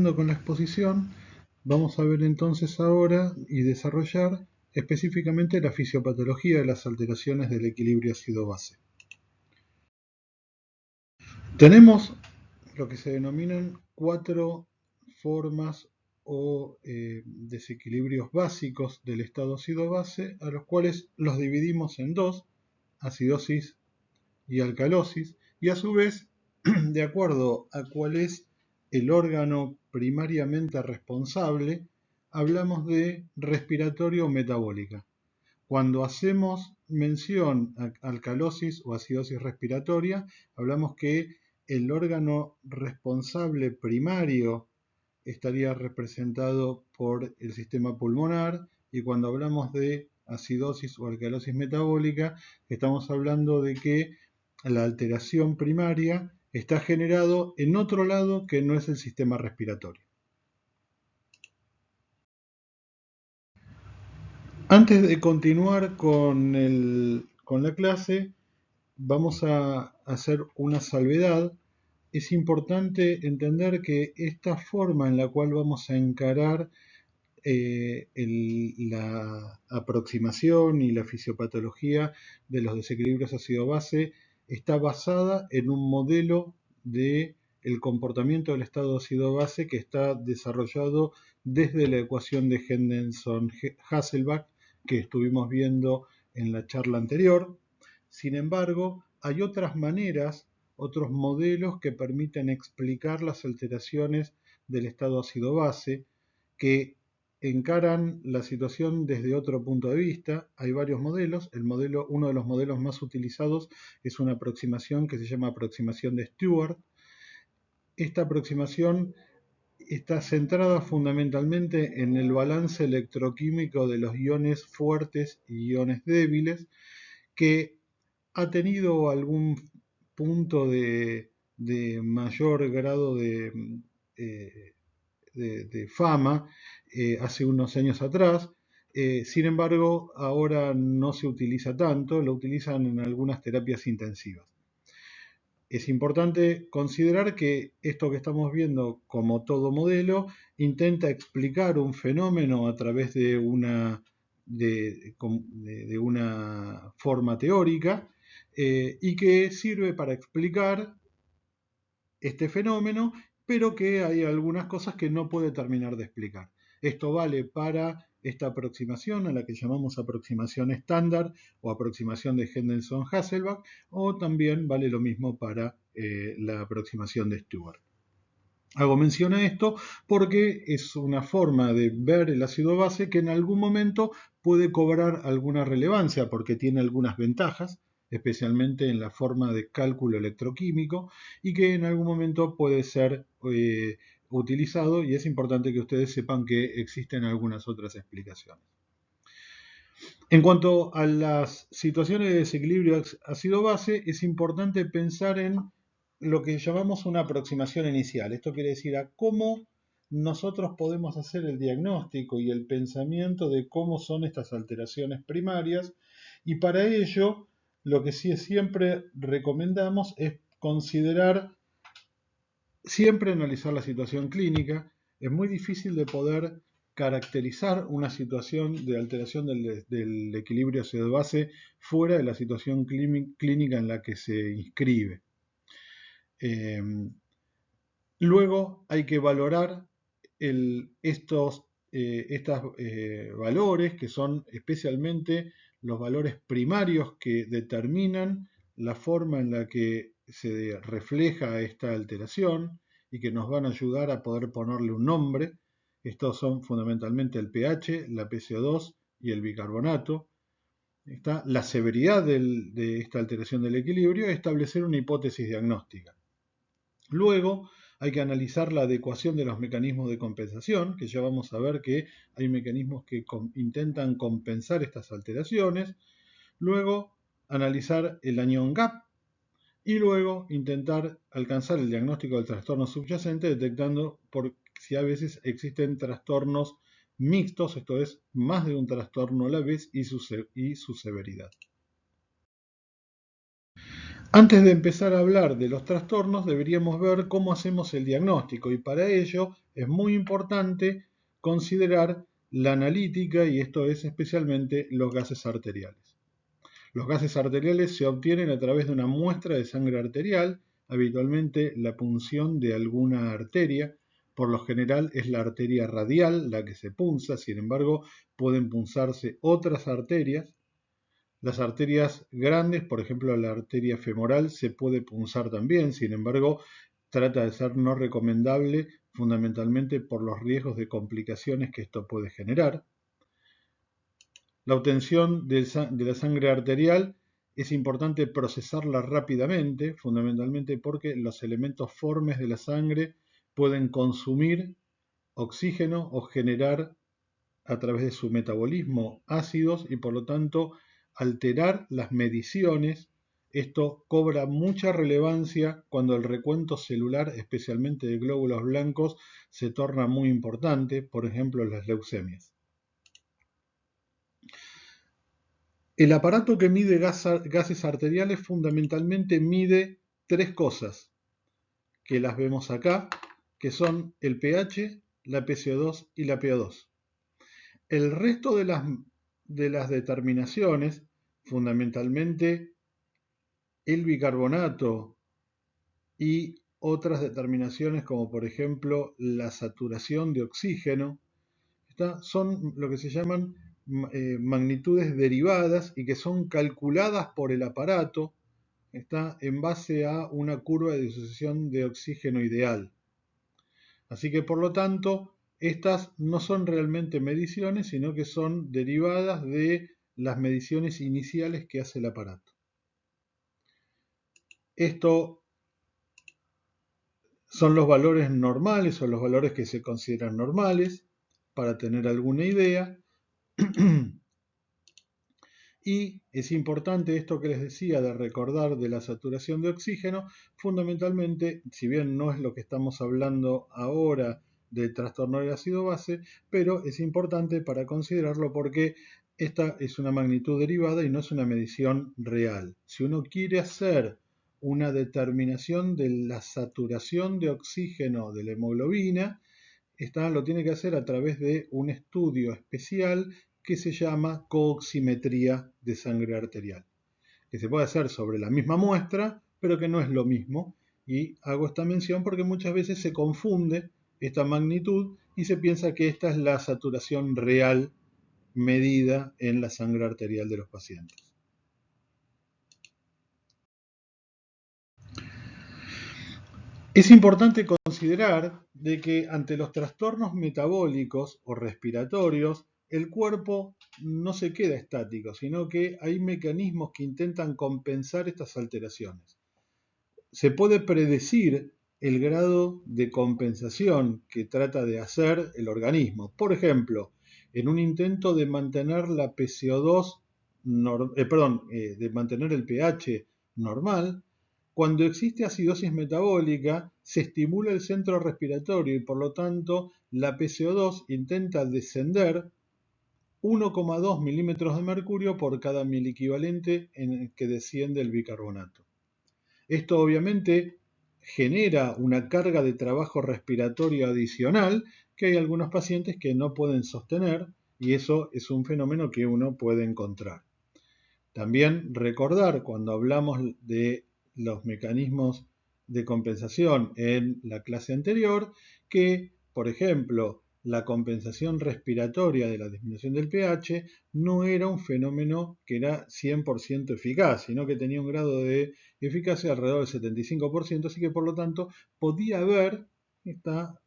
Con la exposición, vamos a ver entonces ahora y desarrollar específicamente la fisiopatología de las alteraciones del equilibrio ácido-base. Tenemos lo que se denominan cuatro formas o desequilibrios básicos del estado ácido-base, a los cuales los dividimos en dos, acidosis y alcalosis, y a su vez, de acuerdo a cuál es el órgano primariamente responsable, hablamos de respiratorio o metabólica. Cuando hacemos mención a alcalosis o acidosis respiratoria, hablamos que el órgano responsable primario estaría representado por el sistema pulmonar, y cuando hablamos de acidosis o alcalosis metabólica, estamos hablando de que la alteración primaria está generado en otro lado que no es el sistema respiratorio. Antes de continuar con la clase, vamos a hacer una salvedad. Es importante entender que esta forma en la cual vamos a encarar la aproximación y la fisiopatología de los desequilibrios ácido-base está basada en un modelo de el comportamiento del estado ácido-base que está desarrollado desde la ecuación de Henderson-Hasselbalch que estuvimos viendo en la charla anterior. Sin embargo, hay otras maneras, otros modelos que permiten explicar las alteraciones del estado ácido-base que encaran la situación desde otro punto de vista. Hay varios modelos. Uno de los modelos más utilizados es una aproximación que se llama aproximación de Stewart. Esta aproximación está centrada fundamentalmente en el balance electroquímico de los iones fuertes y iones débiles, que ha tenido algún punto de mayor grado de fama hace unos años atrás. Sin embargo, ahora no se utiliza tanto, lo utilizan en algunas terapias intensivas. Es importante considerar que esto que estamos viendo, como todo modelo, intenta explicar un fenómeno a través de una forma teórica y que sirve para explicar este fenómeno, pero que hay algunas cosas que no puede terminar de explicar. Esto vale para esta aproximación, a la que llamamos aproximación estándar o aproximación de Henderson-Hasselbalch, o también vale lo mismo para la aproximación de Stewart. Hago mención a esto porque es una forma de ver el ácido base que en algún momento puede cobrar alguna relevancia porque tiene algunas ventajas, especialmente en la forma de cálculo electroquímico, y que en algún momento puede ser utilizado, y es importante que ustedes sepan que existen algunas otras explicaciones. En cuanto a las situaciones de desequilibrio ácido-base, es importante pensar en lo que llamamos una aproximación inicial. Esto quiere decir a cómo nosotros podemos hacer el diagnóstico y el pensamiento de cómo son estas alteraciones primarias, y para ello lo que sí siempre recomendamos es considerar, siempre analizar la situación clínica. Es muy difícil de poder caracterizar una situación de alteración del equilibrio ácido-base fuera de la situación clínica en la que se inscribe. Luego hay que valorar estos valores, que son especialmente los valores primarios que determinan la forma en la que se refleja esta alteración y que nos van a ayudar a poder ponerle un nombre. Estos son fundamentalmente el pH, la PCO2 y el bicarbonato. Está la severidad de esta alteración del equilibrio y establecer una hipótesis diagnóstica. Luego hay que analizar la adecuación de los mecanismos de compensación, que ya vamos a ver que hay mecanismos que intentan compensar estas alteraciones. Luego analizar el anion gap y luego intentar alcanzar el diagnóstico del trastorno subyacente, detectando por si a veces existen trastornos mixtos, esto es, más de un trastorno a la vez y su severidad. Antes de empezar a hablar de los trastornos, deberíamos ver cómo hacemos el diagnóstico, y para ello es muy importante considerar la analítica, y esto es especialmente los gases arteriales. Los gases arteriales se obtienen a través de una muestra de sangre arterial, habitualmente la punción de alguna arteria. Por lo general es la arteria radial la que se punza, sin embargo pueden punzarse otras arterias. Las arterias grandes, por ejemplo la arteria femoral, se puede punzar también, sin embargo trata de ser no recomendable fundamentalmente por los riesgos de complicaciones que esto puede generar. La obtención de la sangre arterial es importante procesarla rápidamente, fundamentalmente porque los elementos formes de la sangre pueden consumir oxígeno o generar a través de su metabolismo ácidos y por lo tanto alterar las mediciones. Esto cobra mucha relevancia cuando el recuento celular, especialmente de glóbulos blancos, se torna muy importante, por ejemplo en las leucemias. El aparato que mide gases arteriales fundamentalmente mide tres cosas, que las vemos acá, que son el pH, la PCO2 y la PO2. El resto de las determinaciones, fundamentalmente el bicarbonato y otras determinaciones como por ejemplo la saturación de oxígeno, son lo que se llaman magnitudes derivadas y que son calculadas por el aparato en base a una curva de disociación de oxígeno ideal. Así que por lo tanto, estas no son realmente mediciones, sino que son derivadas de las mediciones iniciales que hace el aparato. Esto son los valores normales o los valores que se consideran normales, para tener alguna idea. Y es importante esto que les decía de recordar de la saturación de oxígeno, fundamentalmente, si bien no es lo que estamos hablando ahora del trastorno del ácido base, pero es importante para considerarlo porque esta es una magnitud derivada y no es una medición real. Si uno quiere hacer una determinación de la saturación de oxígeno de la hemoglobina, lo tiene que hacer a través de un estudio especial que se llama cooximetría de sangre arterial, que se puede hacer sobre la misma muestra, pero que no es lo mismo. Y hago esta mención porque muchas veces se confunde esta magnitud y se piensa que esta es la saturación real medida en la sangre arterial de los pacientes. Es importante considerar de que ante los trastornos metabólicos o respiratorios, el cuerpo no se queda estático, sino que hay mecanismos que intentan compensar estas alteraciones. Se puede predecir el grado de compensación que trata de hacer el organismo. Por ejemplo, en un intento de mantener la PCO2, de mantener el pH normal, cuando existe acidosis metabólica, se estimula el centro respiratorio y por lo tanto la PCO2 intenta descender 1,2 milímetros de mercurio por cada miliequivalente en el que desciende el bicarbonato. Esto obviamente genera una carga de trabajo respiratorio adicional que hay algunos pacientes que no pueden sostener y eso es un fenómeno que uno puede encontrar. También recordar cuando hablamos de los mecanismos de compensación en la clase anterior que, por ejemplo, la compensación respiratoria de la disminución del pH no era un fenómeno que era 100% eficaz, sino que tenía un grado de eficacia alrededor del 75%, así que por lo tanto podía haber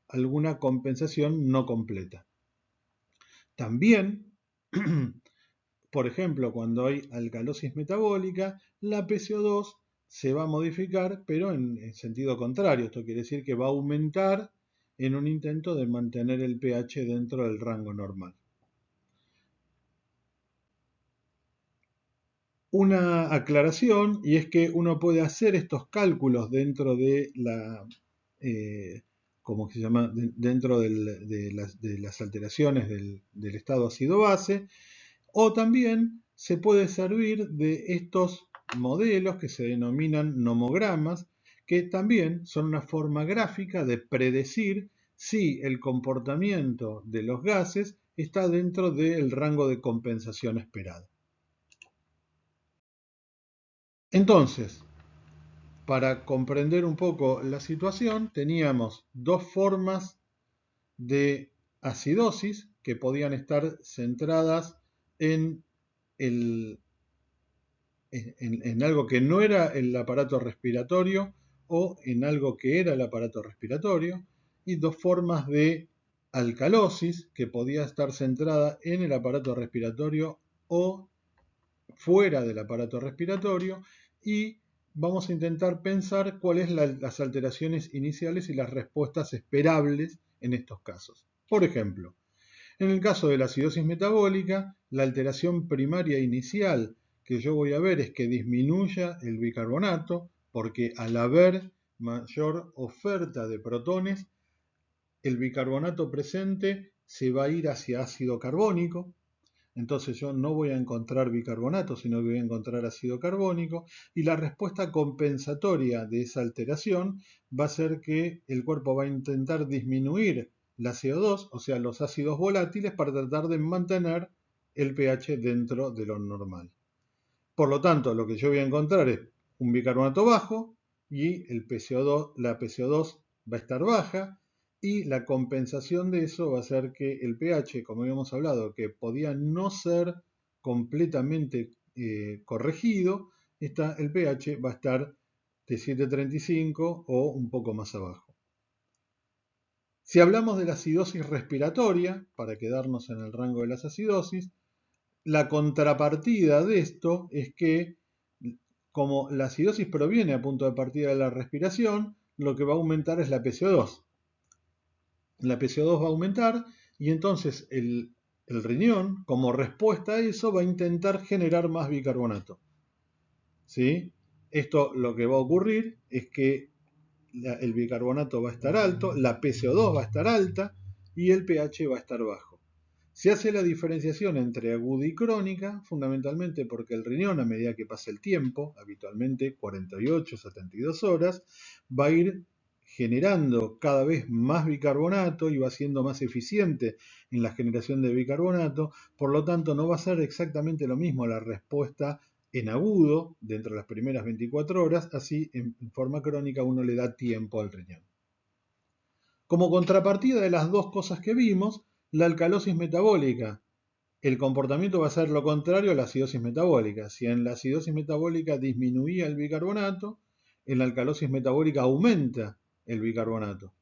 alguna compensación no completa. También por ejemplo, cuando hay alcalosis metabólica, la PCO2 se va a modificar, pero en sentido contrario. Esto quiere decir que va a aumentar en un intento de mantener el pH dentro del rango normal. Una aclaración, y es que uno puede hacer estos cálculos dentro de la... ¿cómo se llama? Dentro de las alteraciones del estado ácido-base, o también se puede servir de estos modelos que se denominan nomogramas, que también son una forma gráfica de predecir si el comportamiento de los gases está dentro del rango de compensación esperado. Entonces, para comprender un poco la situación, teníamos dos formas de acidosis que podían estar centradas en, en algo que no era el aparato respiratorio o en algo que era el aparato respiratorio, y dos formas de alcalosis que podía estar centrada en el aparato respiratorio o fuera del aparato respiratorio, y vamos a intentar pensar cuáles las alteraciones iniciales y las respuestas esperables en estos casos. Por ejemplo, en el caso de la acidosis metabólica, la alteración primaria inicial que yo voy a ver es que disminuya el bicarbonato, porque al haber mayor oferta de protones, el bicarbonato presente se va a ir hacia ácido carbónico. Entonces yo no voy a encontrar bicarbonato, sino que voy a encontrar ácido carbónico, y la respuesta compensatoria de esa alteración va a ser que el cuerpo va a intentar disminuir la CO2, o sea, los ácidos volátiles, para tratar de mantener el pH dentro de lo normal. Por lo tanto, lo que yo voy a encontrar es un bicarbonato bajo y la PCO2 va a estar baja, y la compensación de eso va a ser que el pH, como habíamos hablado, que podía no ser completamente corregido, el pH va a estar de 7,35 o un poco más abajo. Si hablamos de la acidosis respiratoria, para quedarnos en el rango de las acidosis, la contrapartida de esto es que, como la acidosis proviene a punto de partida de la respiración, lo que va a aumentar es la PCO2. La PCO2 va a aumentar, y entonces el riñón, como respuesta a eso, va a intentar generar más bicarbonato. ¿Sí? Esto lo que va a ocurrir es que el bicarbonato va a estar alto, la PCO2 va a estar alta y el pH va a estar bajo. Se hace la diferenciación entre aguda y crónica, fundamentalmente porque el riñón, a medida que pasa el tiempo, habitualmente 48, 72 horas, va a ir generando cada vez más bicarbonato y va siendo más eficiente en la generación de bicarbonato. Por lo tanto, no va a ser exactamente lo mismo la respuesta en agudo dentro de las primeras 24 horas, así en forma crónica uno le da tiempo al riñón. Como contrapartida de las dos cosas que vimos, la alcalosis metabólica, el comportamiento va a ser lo contrario a la acidosis metabólica. Si en la acidosis metabólica disminuía el bicarbonato, en la alcalosis metabólica aumenta el bicarbonato.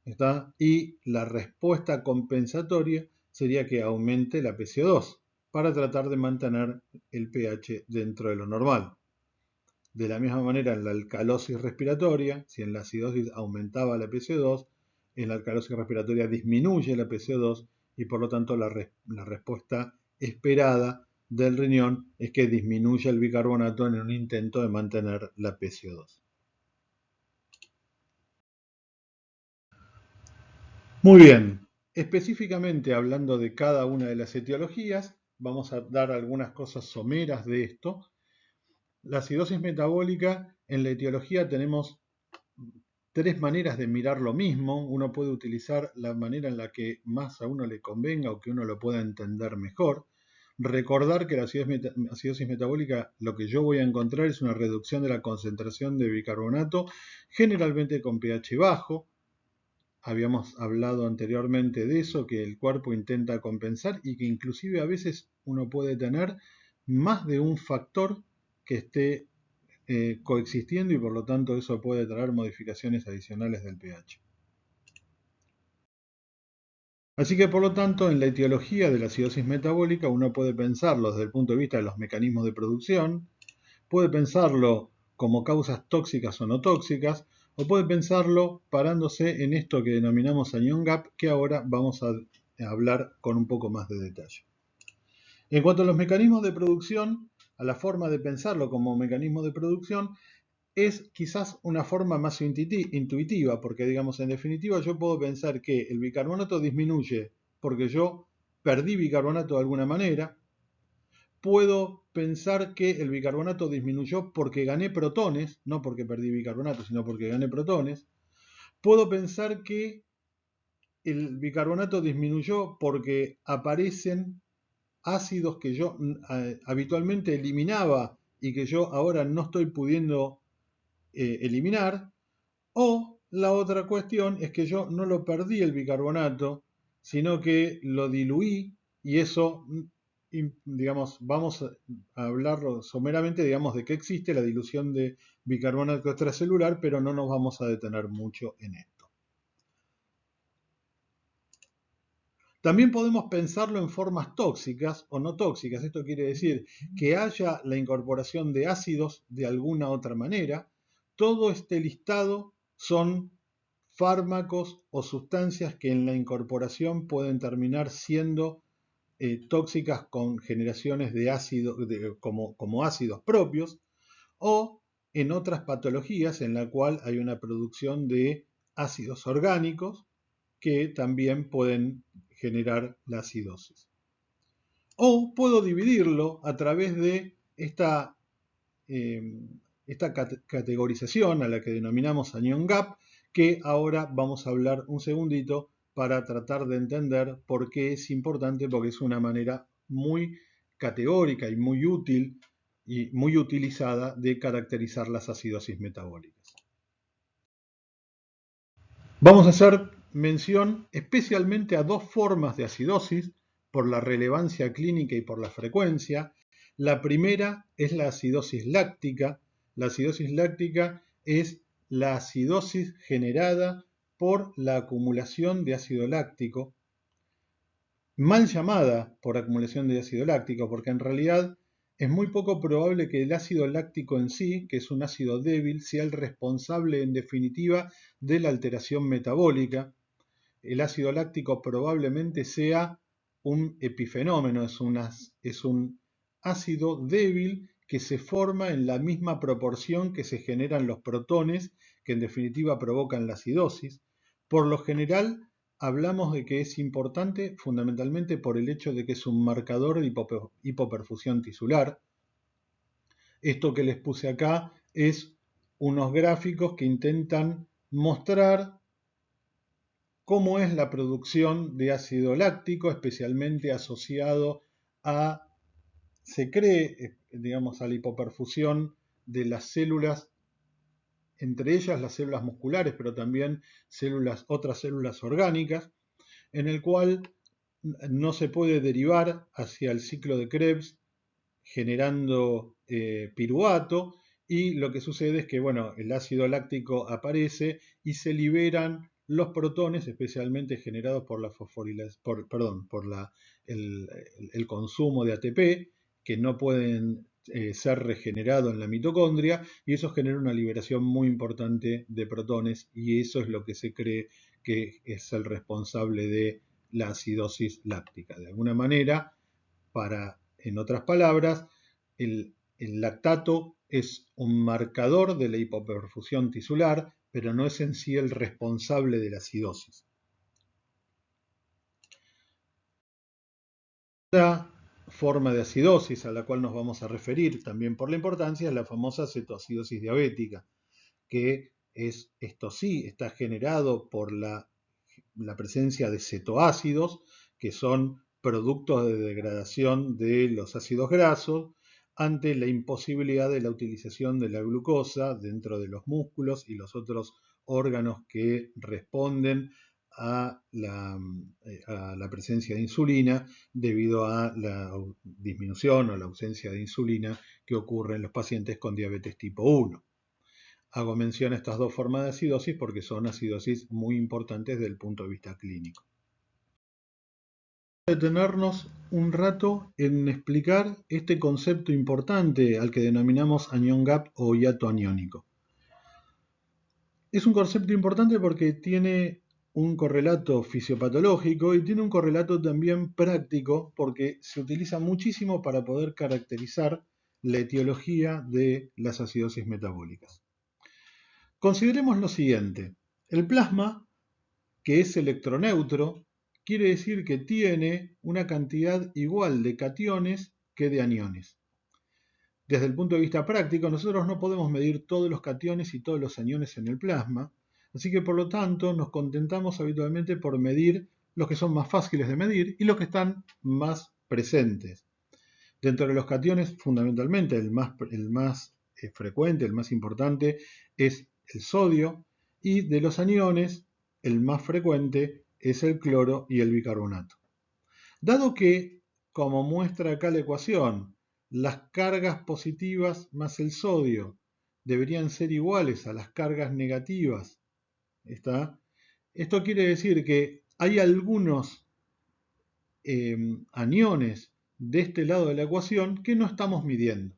¿Está? Y la respuesta compensatoria sería que aumente la PCO2 para tratar de mantener el pH dentro de lo normal. De la misma manera, en la alcalosis respiratoria, si en la acidosis aumentaba la PCO2, en la alcalosis respiratoria disminuye la PCO2, y por lo tanto la respuesta esperada del riñón es que disminuya el bicarbonato en un intento de mantener la PCO2. Muy bien, específicamente hablando de cada una de las etiologías, vamos a dar algunas cosas someras de esto. La acidosis metabólica, en la etiología tenemos tres maneras de mirar lo mismo. Uno puede utilizar la manera en la que más a uno le convenga o que uno lo pueda entender mejor. Recordar que la acidosis metabólica, lo que yo voy a encontrar es una reducción de la concentración de bicarbonato, generalmente con pH bajo. Habíamos hablado anteriormente de eso, que el cuerpo intenta compensar y que inclusive a veces uno puede tener más de un factor que esté coexistiendo, y por lo tanto eso puede traer modificaciones adicionales del pH. Así que por lo tanto, en la etiología de la acidosis metabólica uno puede pensarlo desde el punto de vista de los mecanismos de producción, puede pensarlo como causas tóxicas o no tóxicas, o puede pensarlo parándose en esto que denominamos anion gap, que ahora vamos a hablar con un poco más de detalle. En cuanto a los mecanismos de producción, a la forma de pensarlo como mecanismo de producción, es quizás una forma más intuitiva, porque digamos, en definitiva yo puedo pensar que el bicarbonato disminuye porque yo perdí bicarbonato de alguna manera. Puedo pensar que el bicarbonato disminuyó porque gané protones, no porque perdí bicarbonato, sino porque gané protones. Puedo pensar que el bicarbonato disminuyó porque aparecen ácidos que yo habitualmente eliminaba y que yo ahora no estoy pudiendo eliminar, o la otra cuestión es que yo no lo perdí el bicarbonato, sino que lo diluí y eso, digamos, vamos a hablarlo someramente, digamos, de que existe la dilución de bicarbonato extracelular, pero no nos vamos a detener mucho en esto. También podemos pensarlo en formas tóxicas o no tóxicas. Esto quiere decir que haya la incorporación de ácidos de alguna otra manera. Todo este listado son fármacos o sustancias que en la incorporación pueden terminar siendo tóxicas con generaciones de ácido, como ácidos propios, o en otras patologías en la cual hay una producción de ácidos orgánicos que también pueden generar la acidosis. O puedo dividirlo a través de esta categorización a la que denominamos anion gap, que ahora vamos a hablar un segundito para tratar de entender por qué es importante, porque es una manera muy categórica y muy útil y muy utilizada de caracterizar las acidosis metabólicas. Vamos a hacer mención especialmente a dos formas de acidosis por la relevancia clínica y por la frecuencia. La primera es la acidosis láctica. La acidosis láctica es la acidosis generada por la acumulación de ácido láctico, mal llamada por acumulación de ácido láctico, porque en realidad es muy poco probable que el ácido láctico en sí, que es un ácido débil, sea el responsable en definitiva de la alteración metabólica. El ácido láctico probablemente sea un epifenómeno, es un ácido débil que se forma en la misma proporción que se generan los protones, que en definitiva provocan la acidosis. Por lo general, hablamos de que es importante fundamentalmente por el hecho de que es un marcador de hipoperfusión tisular. Esto que les puse acá es unos gráficos que intentan mostrar cómo es la producción de ácido láctico, especialmente asociado a, se cree, digamos, a la hipoperfusión de las células, entre ellas las células musculares, pero también otras células orgánicas, en el cual no se puede derivar hacia el ciclo de Krebs generando piruvato, y lo que sucede es que, bueno, el ácido láctico aparece y se liberan los protones, especialmente generados por la el consumo de ATP, que no pueden ser regenerados en la mitocondria, y eso genera una liberación muy importante de protones, y eso es lo que se cree que es el responsable de la acidosis láctica. De alguna manera, en otras palabras, el lactato es un marcador de la hipoperfusión tisular, pero no es en sí el responsable de la acidosis. La forma de acidosis a la cual nos vamos a referir también por la importancia es la famosa cetoacidosis diabética, que esto sí está generado por la presencia de cetoácidos, que son productos de degradación de los ácidos grasos, ante la imposibilidad de la utilización de la glucosa dentro de los músculos y los otros órganos que responden a la presencia de insulina debido a la disminución o la ausencia de insulina que ocurre en los pacientes con diabetes tipo 1. Hago mención a estas dos formas de acidosis porque son acidosis muy importantes desde el punto de vista clínico. Vamos a detenernos un rato en explicar este concepto importante al que denominamos anion gap o hiato aniónico. Es un concepto importante porque tiene un correlato fisiopatológico y tiene un correlato también práctico porque se utiliza muchísimo para poder caracterizar la etiología de las acidosis metabólicas. Consideremos lo siguiente: el plasma, que es electroneutro, quiere decir que tiene una cantidad igual de cationes que de aniones. Desde el punto de vista práctico, nosotros no podemos medir todos los cationes y todos los aniones en el plasma, Así que por lo tanto nos contentamos habitualmente por medir los que son más fáciles de medir y los que están más presentes. Dentro de los cationes, fundamentalmente, el más frecuente, el más importante, es el sodio, y de los aniones, el más frecuente es el cloro y el bicarbonato. Dado que, como muestra acá la ecuación, las cargas positivas más el sodio deberían ser iguales a las cargas negativas, ¿está? Esto quiere decir que hay algunos aniones de este lado de la ecuación que no estamos midiendo.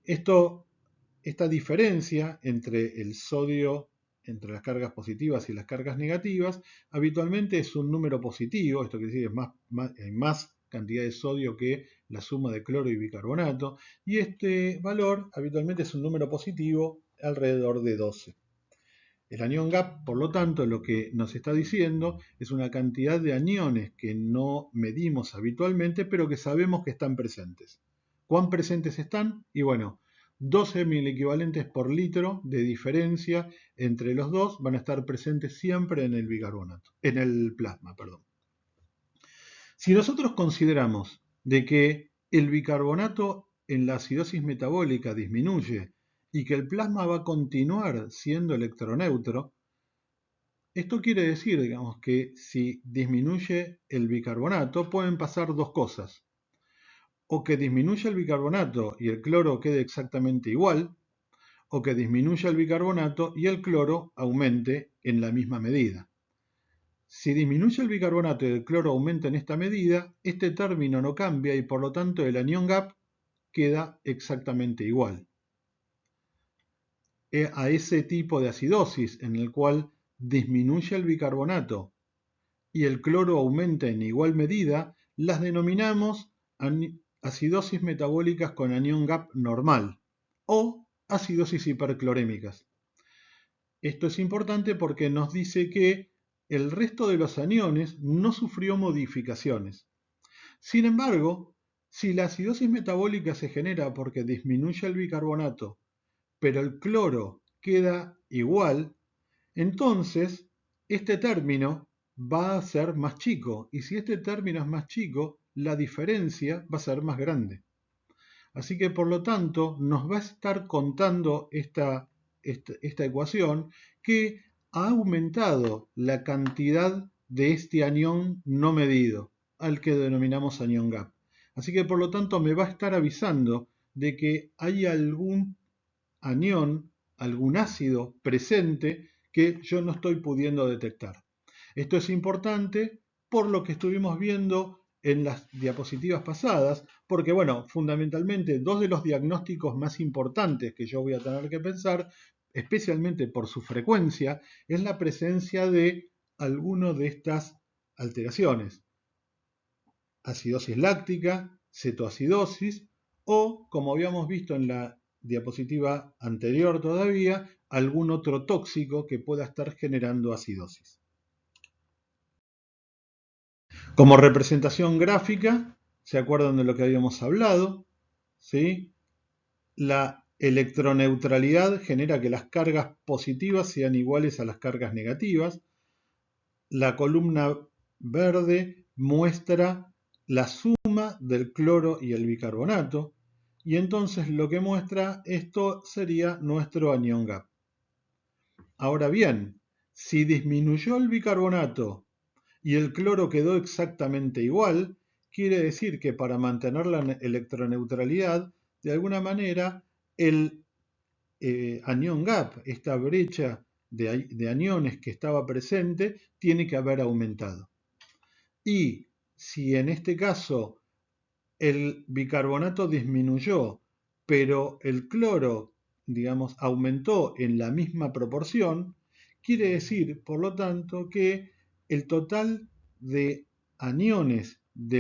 Esta diferencia entre el sodio, entre las cargas positivas y las cargas negativas, habitualmente es un número positivo. Esto quiere decir que hay más cantidad de sodio que la suma de cloro y bicarbonato, y este valor habitualmente es un número positivo alrededor de 12. El anión gap, por lo tanto, lo que nos está diciendo es una cantidad de aniones que no medimos habitualmente, pero que sabemos que están presentes. ¿Cuán presentes están? Y bueno, 12 equivalentes por litro de diferencia entre los dos van a estar presentes siempre en el bicarbonato, en el plasma, perdón. Si nosotros consideramos de que el bicarbonato en la acidosis metabólica disminuye y que el plasma va a continuar siendo electroneutro, esto quiere decir, digamos, que si disminuye el bicarbonato pueden pasar dos cosas. O que disminuya el bicarbonato y el cloro quede exactamente igual, o que disminuya el bicarbonato y el cloro aumente en la misma medida. Si disminuye el bicarbonato y el cloro aumenta en esta medida, este término no cambia y por lo tanto el anión gap queda exactamente igual. A ese tipo de acidosis en el cual disminuye el bicarbonato y el cloro aumenta en igual medida, las denominamos acidosis metabólicas con anión gap normal o acidosis hiperclorémicas. Esto es importante porque nos dice que el resto de los aniones no sufrió modificaciones. Sin embargo, si la acidosis metabólica se genera porque disminuye el bicarbonato, pero el cloro queda igual, entonces este término va a ser más chico, y si este término es más chico, la diferencia va a ser más grande. Así que por lo tanto nos va a estar contando esta ecuación que ha aumentado la cantidad de este anión no medido, al que denominamos anión gap. Así que por lo tanto me va a estar avisando de que hay algún anión, algún ácido presente que yo no estoy pudiendo detectar. Esto es importante por lo que estuvimos viendo en las diapositivas pasadas, porque bueno, fundamentalmente dos de los diagnósticos más importantes que yo voy a tener que pensar, especialmente por su frecuencia, es la presencia de alguno de estas alteraciones. Acidosis láctica, cetoacidosis o, como habíamos visto en la diapositiva anterior todavía, algún otro tóxico que pueda estar generando acidosis. Como representación gráfica, ¿se acuerdan de lo que habíamos hablado? ¿Sí? La electroneutralidad genera que las cargas positivas sean iguales a las cargas negativas. La columna verde muestra la suma del cloro y el bicarbonato, y entonces lo que muestra esto sería nuestro anión gap. Ahora bien, si disminuyó el bicarbonato y el cloro quedó exactamente igual, quiere decir que para mantener la electroneutralidad, de alguna manera, el anión gap, esta brecha de aniones que estaba presente, tiene que haber aumentado. Y si en este caso el bicarbonato disminuyó, pero el cloro, digamos, aumentó en la misma proporción, quiere decir, por lo tanto, que el total de aniones de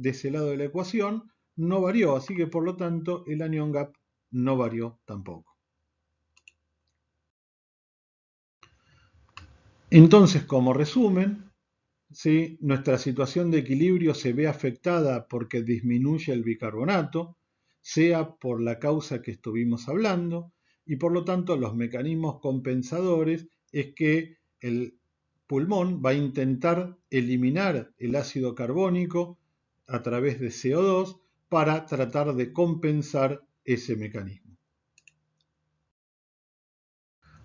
ese lado de la ecuación no varió, así que por lo tanto el anión gap no varió tampoco. Entonces, como resumen, ¿sí? Nuestra situación de equilibrio se ve afectada porque disminuye el bicarbonato, sea por la causa que estuvimos hablando, y por lo tanto los mecanismos compensadores es que el pulmón va a intentar eliminar el ácido carbónico a través de CO2 para tratar de compensar ese mecanismo.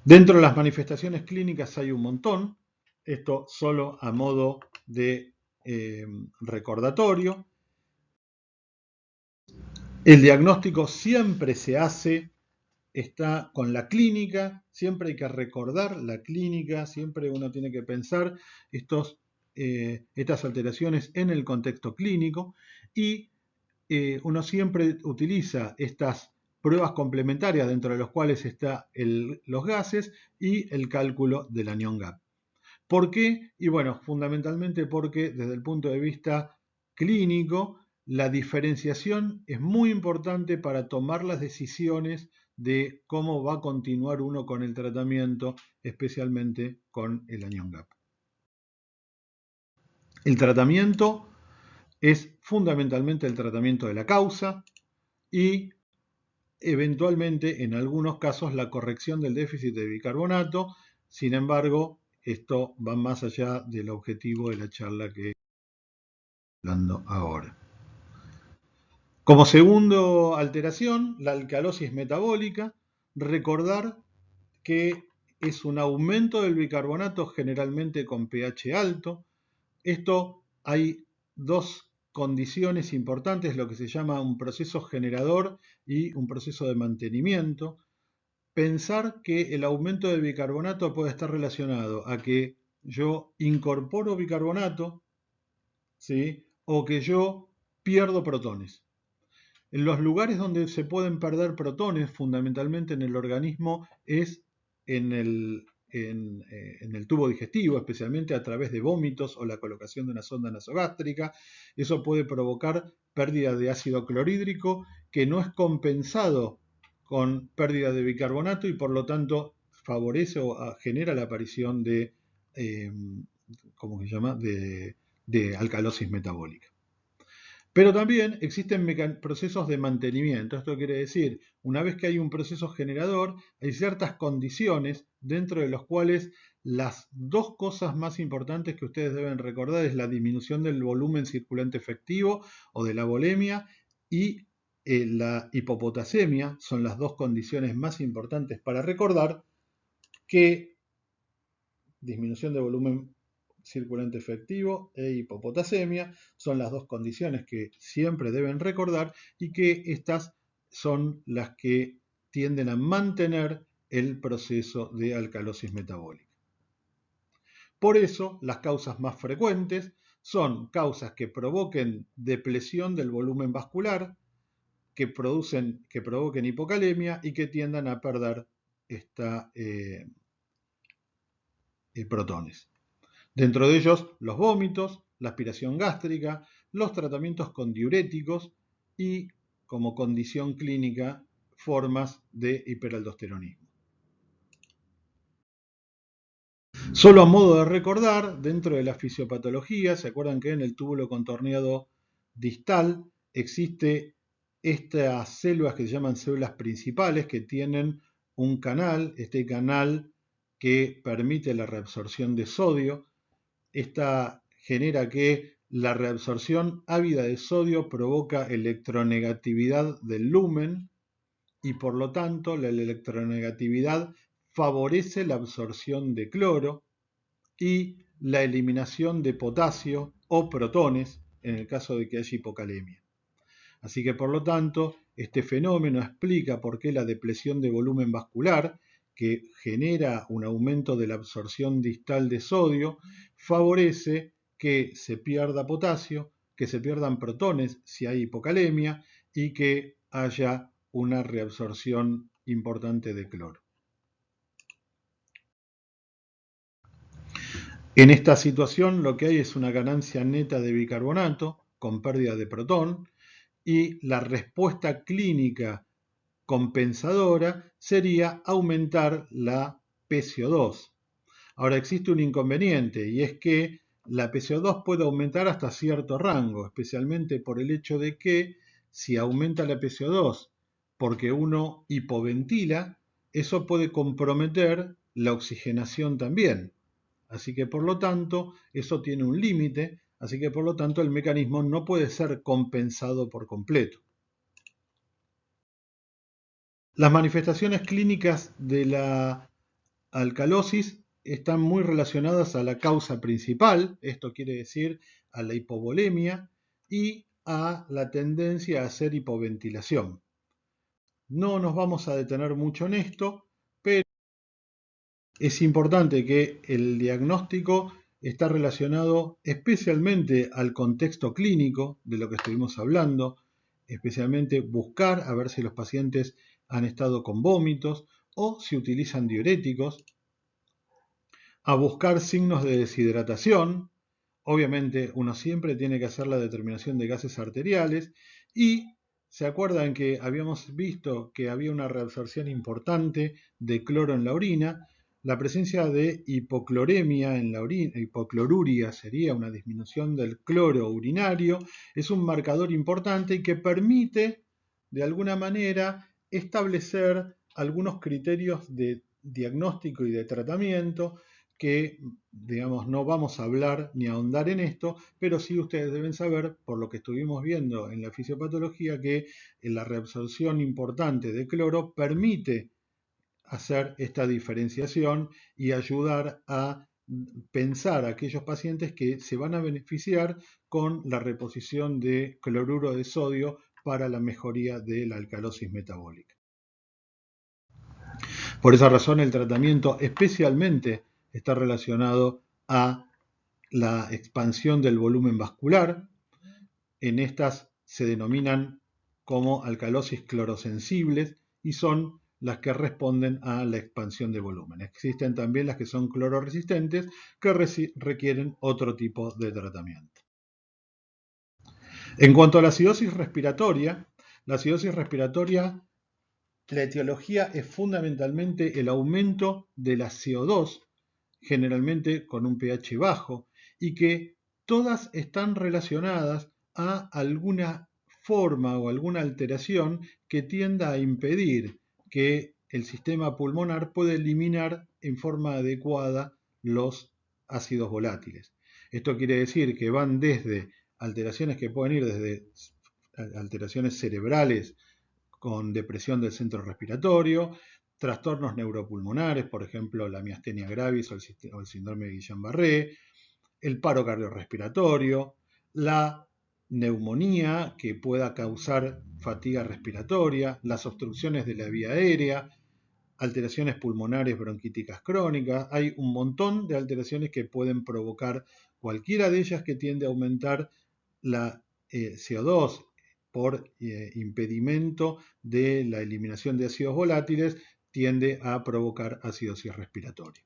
Dentro de las manifestaciones clínicas hay un montón, esto solo a modo de recordatorio. El diagnóstico siempre se hace, está con la clínica, siempre hay que recordar la clínica, siempre uno tiene que pensar estas alteraciones en el contexto clínico y uno siempre utiliza estas pruebas complementarias dentro de los cuales están los gases y el cálculo del anión gap. ¿Por qué? Y bueno, fundamentalmente porque desde el punto de vista clínico, la diferenciación es muy importante para tomar las decisiones de cómo va a continuar uno con el tratamiento, especialmente con el anión gap. El tratamiento es fundamentalmente el tratamiento de la causa y eventualmente en algunos casos la corrección del déficit de bicarbonato. Sin embargo, esto va más allá del objetivo de la charla que estoy hablando ahora. Como segundo alteración, la alcalosis metabólica, recordar que es un aumento del bicarbonato generalmente con pH alto. Esto hay dos condiciones importantes, lo que se llama un proceso generador y un proceso de mantenimiento. Pensar que el aumento del bicarbonato puede estar relacionado a que yo incorporo bicarbonato, ¿sí? O que yo pierdo protones. En los lugares donde se pueden perder protones, fundamentalmente en el organismo, es en el tubo digestivo, especialmente a través de vómitos o la colocación de una sonda nasogástrica. Eso puede provocar pérdida de ácido clorhídrico que no es compensado con pérdida de bicarbonato y por lo tanto favorece o genera la aparición de, ¿cómo se llama?, de alcalosis metabólica. Pero también existen procesos de mantenimiento. Esto quiere decir, una vez que hay un proceso generador, hay ciertas condiciones dentro de las cuales las dos cosas más importantes que ustedes deben recordar es la disminución del volumen circulante efectivo o de la volemia y la hipopotasemia. Son las dos condiciones más importantes para recordar que disminución de volumen circulante efectivo e hipopotasemia son las dos condiciones que siempre deben recordar y que estas son las que tienden a mantener el proceso de alcalosis metabólica. Por eso, las causas más frecuentes son causas que provoquen depresión del volumen vascular, que provoquen hipocalemia y que tiendan a perder protones. Dentro de ellos, los vómitos, la aspiración gástrica, los tratamientos con diuréticos y, como condición clínica, formas de hiperaldosteronismo. Solo a modo de recordar, dentro de la fisiopatología, ¿se acuerdan que en el túbulo contorneado distal existe estas células que se llaman células principales que tienen un canal, este canal que permite la reabsorción de sodio? Esta genera que la reabsorción ávida de sodio provoca electronegatividad del lumen y por lo tanto la electronegatividad favorece la absorción de cloro y la eliminación de potasio o protones en el caso de que haya hipocalemia. Así que por lo tanto este fenómeno explica por qué la depresión de volumen vascular, que genera un aumento de la absorción distal de sodio, favorece que se pierda potasio, que se pierdan protones si hay hipocalemia y que haya una reabsorción importante de cloro. En esta situación lo que hay es una ganancia neta de bicarbonato con pérdida de protón y la respuesta clínica compensadora sería aumentar la PCO2. Ahora existe un inconveniente y es que la PCO2 puede aumentar hasta cierto rango, especialmente por el hecho de que si aumenta la PCO2 porque uno hipoventila, eso puede comprometer la oxigenación también. Así que por lo tanto, eso tiene un límite, así que por lo tanto el mecanismo no puede ser compensado por completo. Las manifestaciones clínicas de la alcalosis están muy relacionadas a la causa principal, esto quiere decir a la hipovolemia y a la tendencia a hacer hipoventilación. No nos vamos a detener mucho en esto, pero es importante que el diagnóstico está relacionado especialmente al contexto clínico de lo que estuvimos hablando, especialmente buscar a ver si los pacientes han estado con vómitos o si utilizan diuréticos, a buscar signos de deshidratación. Obviamente uno siempre tiene que hacer la determinación de gases arteriales y se acuerdan que habíamos visto que había una reabsorción importante de cloro en la orina. La presencia de hipocloremia en la orina, hipocloruria sería una disminución del cloro urinario, es un marcador importante y que permite de alguna manera establecer algunos criterios de diagnóstico y de tratamiento que, digamos, no vamos a hablar ni a ahondar en esto, pero sí ustedes deben saber, por lo que estuvimos viendo en la fisiopatología, que la reabsorción importante de cloro permite hacer esta diferenciación y ayudar a pensar a aquellos pacientes que se van a beneficiar con la reposición de cloruro de sodio para la mejoría de la alcalosis metabólica. Por esa razón el tratamiento especialmente está relacionado a la expansión del volumen vascular. En estas se denominan como alcalosis clorosensibles y son las que responden a la expansión de volumen. Existen también las que son clororesistentes que requieren otro tipo de tratamiento. En cuanto a la acidosis respiratoria, la etiología es fundamentalmente el aumento de la CO2, generalmente con un pH bajo, y que todas están relacionadas a alguna forma o alguna alteración que tienda a impedir que el sistema pulmonar pueda eliminar en forma adecuada los ácidos volátiles. Esto quiere decir que van desde alteraciones que pueden ir desde alteraciones cerebrales con depresión del centro respiratorio, trastornos neuropulmonares, por ejemplo, la miastenia gravis o el síndrome de Guillain-Barré, el paro cardiorrespiratorio, la neumonía que pueda causar fatiga respiratoria, las obstrucciones de la vía aérea, alteraciones pulmonares bronquíticas crónicas. Hay un montón de alteraciones que pueden provocar cualquiera de ellas que tiende a aumentar la CO2 por impedimento de la eliminación de ácidos volátiles, tiende a provocar acidosis respiratoria.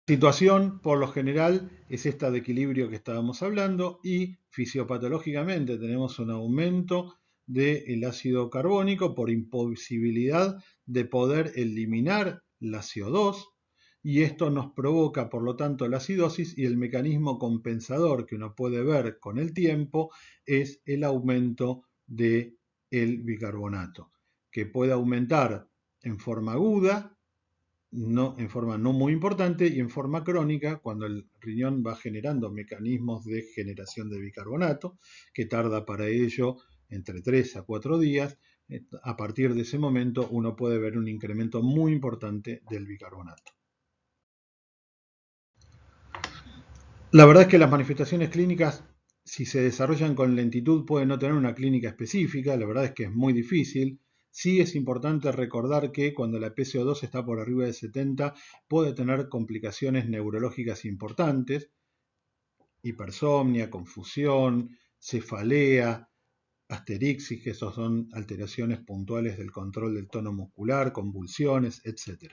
La situación, por lo general, es esta de equilibrio que estábamos hablando y fisiopatológicamente tenemos un aumento del ácido carbónico por imposibilidad de poder eliminar la CO2 y esto nos provoca, por lo tanto, la acidosis y el mecanismo compensador que uno puede ver con el tiempo es el aumento del bicarbonato, que puede aumentar en forma aguda, en forma no muy importante y en forma crónica cuando el riñón va generando mecanismos de generación de bicarbonato, que tarda para ello entre 3 a 4 días. A partir de ese momento uno puede ver un incremento muy importante del bicarbonato. La verdad es que las manifestaciones clínicas, si se desarrollan con lentitud, pueden no tener una clínica específica, la verdad es que es muy difícil. Sí es importante recordar que cuando la PCO2 está por arriba de 70 puede tener complicaciones neurológicas importantes, hipersomnia, confusión, cefalea, asterixis, que esos son alteraciones puntuales del control del tono muscular, convulsiones, etc.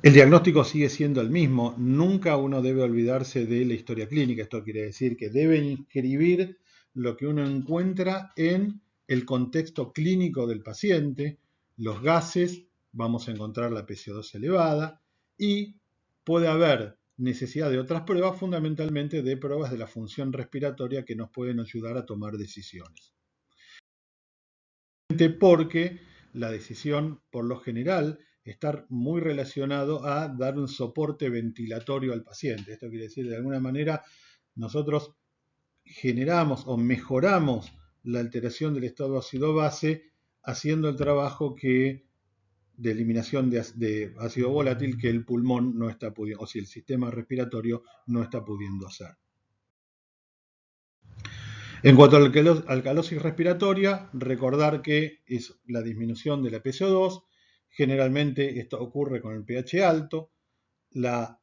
El diagnóstico sigue siendo el mismo, nunca uno debe olvidarse de la historia clínica, esto quiere decir que debe inscribir lo que uno encuentra en el contexto clínico del paciente, los gases, vamos a encontrar la PCO2 elevada y puede haber necesidad de otras pruebas, fundamentalmente de pruebas de la función respiratoria que nos pueden ayudar a tomar decisiones. Porque la decisión, por lo general, está muy relacionado a dar un soporte ventilatorio al paciente. Esto quiere decir, de alguna manera, nosotros generamos o mejoramos la alteración del estado ácido-base haciendo el trabajo de eliminación de ácido volátil que el pulmón no está pudiendo, o si el sistema respiratorio no está pudiendo hacer. En cuanto a la alcalosis respiratoria, recordar que es la disminución de la PCO2. Generalmente esto ocurre con el pH alto. La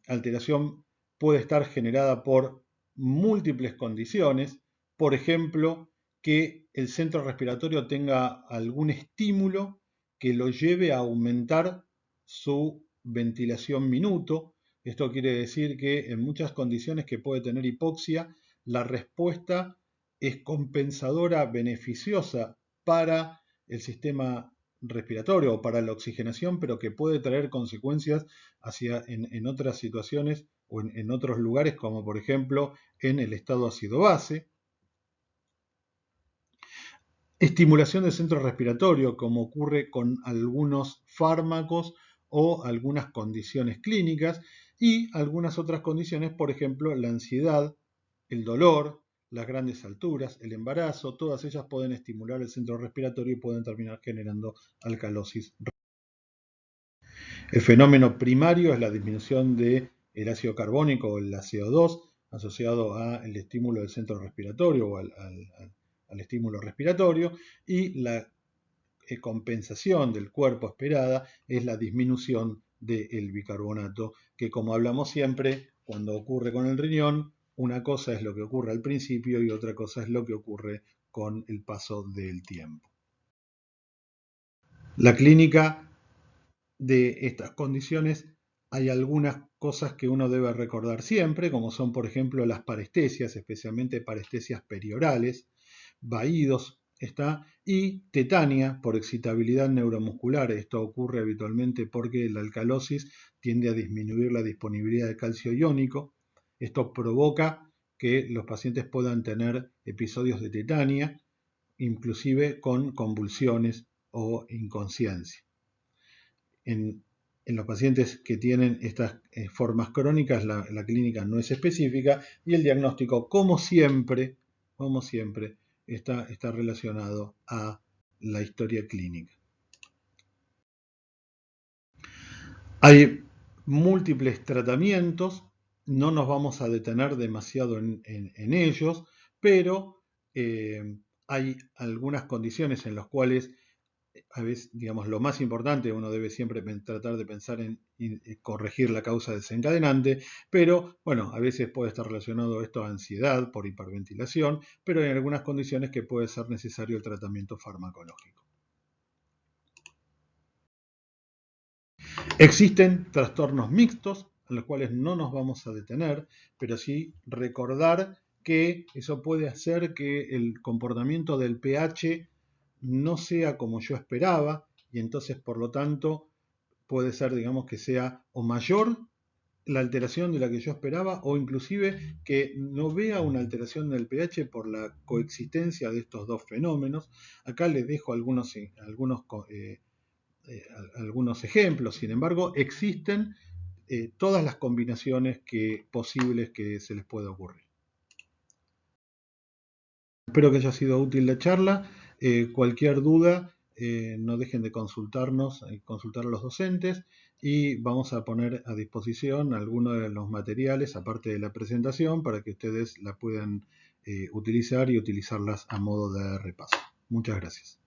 alteración puede estar generada por múltiples condiciones. Por ejemplo, que el centro respiratorio tenga algún estímulo que lo lleve a aumentar su ventilación minuto. Esto quiere decir que en muchas condiciones que puede tener hipoxia, la respuesta es compensadora, beneficiosa para el sistema respiratorio o para la oxigenación, pero que puede traer consecuencias en otras situaciones o en otros lugares, como por ejemplo en el estado ácido-base. Estimulación del centro respiratorio, como ocurre con algunos fármacos o algunas condiciones clínicas, y algunas otras condiciones, por ejemplo, la ansiedad, el dolor, las grandes alturas, el embarazo, todas ellas pueden estimular el centro respiratorio y pueden terminar generando alcalosis. El fenómeno primario es la disminución del ácido carbónico o el CO2 asociado al estímulo del centro respiratorio o al estímulo respiratorio, y la compensación del cuerpo esperada es la disminución del bicarbonato, que, como hablamos siempre, cuando ocurre con el riñón, una cosa es lo que ocurre al principio y otra cosa es lo que ocurre con el paso del tiempo. La clínica de estas condiciones, hay algunas cosas que uno debe recordar siempre, como son, por ejemplo, las parestesias, especialmente parestesias periorales, vaídos, y tetania por excitabilidad neuromuscular. Esto ocurre habitualmente porque la alcalosis tiende a disminuir la disponibilidad de calcio iónico. Esto provoca que los pacientes puedan tener episodios de tetania, inclusive con convulsiones o inconsciencia. En los pacientes que tienen estas formas crónicas, la clínica no es específica y el diagnóstico, como siempre, está relacionado a la historia clínica. Hay múltiples tratamientos, no nos vamos a detener demasiado en ellos, pero hay algunas condiciones en las cuales, a veces, digamos, lo más importante, uno debe siempre tratar de pensar en corregir la causa desencadenante, pero bueno, a veces puede estar relacionado esto a ansiedad por hiperventilación, pero en algunas condiciones que puede ser necesario el tratamiento farmacológico. Existen trastornos mixtos en los cuales no nos vamos a detener, pero sí recordar que eso puede hacer que el comportamiento del pH no sea como yo esperaba, y entonces, por lo tanto, puede ser, digamos, que sea o mayor la alteración de la que yo esperaba, o inclusive que no vea una alteración del pH por la coexistencia de estos dos fenómenos. Acá les dejo algunos ejemplos. Sin embargo, existen todas las combinaciones posibles que se les pueda ocurrir. Espero que haya sido útil la charla. Cualquier duda, no dejen de consultarnos, consultar a los docentes, y vamos a poner a disposición algunos de los materiales, aparte de la presentación, para que ustedes la puedan utilizar y utilizarlas a modo de repaso. Muchas gracias.